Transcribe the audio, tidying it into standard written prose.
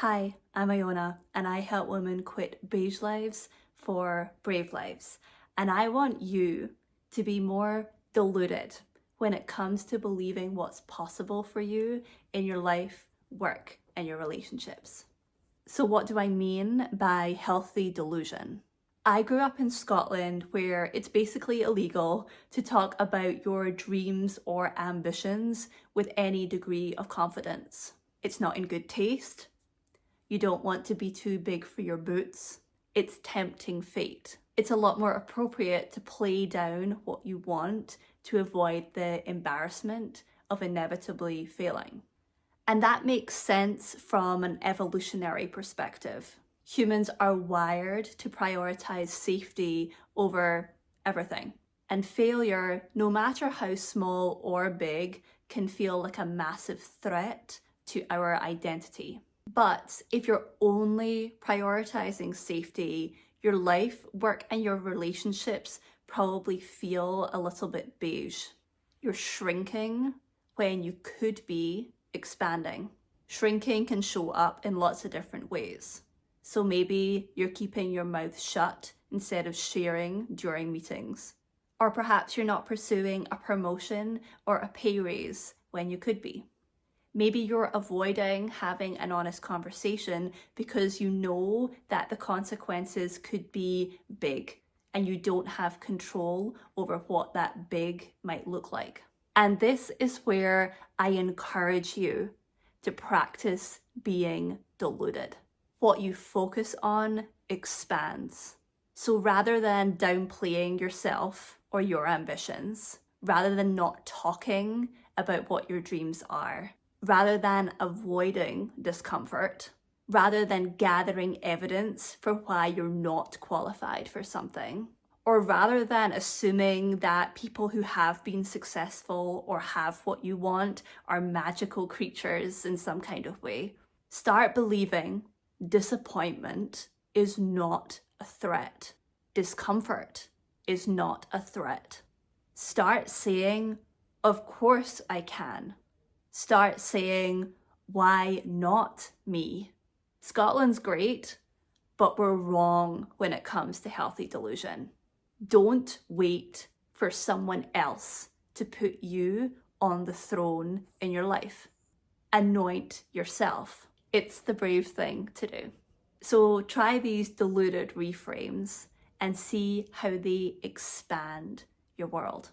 Hi, I'm Iona and I help women quit beige lives for brave lives. And I want you to be more deluded when it comes to believing what's possible for you in your life, work, and your relationships. So what do I mean by healthy delusion? I grew up in Scotland where it's basically illegal to talk about your dreams or ambitions with any degree of confidence. It's not in good taste. You don't want to be too big for your boots. It's tempting fate. It's a lot more appropriate to play down what you want to avoid the embarrassment of inevitably failing. And that makes sense from an evolutionary perspective. Humans are wired to prioritize safety over everything. And failure, no matter how small or big, can feel like a massive threat to our identity. But if you're only prioritizing safety, your life, work, and your relationships probably feel a little bit beige. You're shrinking when you could be expanding. Shrinking can show up in lots of different ways. So maybe you're keeping your mouth shut instead of sharing during meetings. Or perhaps you're not pursuing a promotion or a pay raise when you could be. Maybe you're avoiding having an honest conversation because you know that the consequences could be big and you don't have control over what that big might look like. And this is where I encourage you to practice being deluded. What you focus on expands. So rather than downplaying yourself or your ambitions, rather than not talking about what your dreams are, rather than avoiding discomfort, rather than gathering evidence for why you're not qualified for something, or rather than assuming that people who have been successful or have what you want are magical creatures in some kind of way, start believing disappointment is not a threat. Discomfort is not a threat. Start saying, "Of course I can." Start saying, "Why not me?" Scotland's great, but we're wrong when it comes to healthy delusion. Don't wait for someone else to put you on the throne in your life. Anoint yourself. It's the brave thing to do. So try these deluded reframes and see how they expand your world.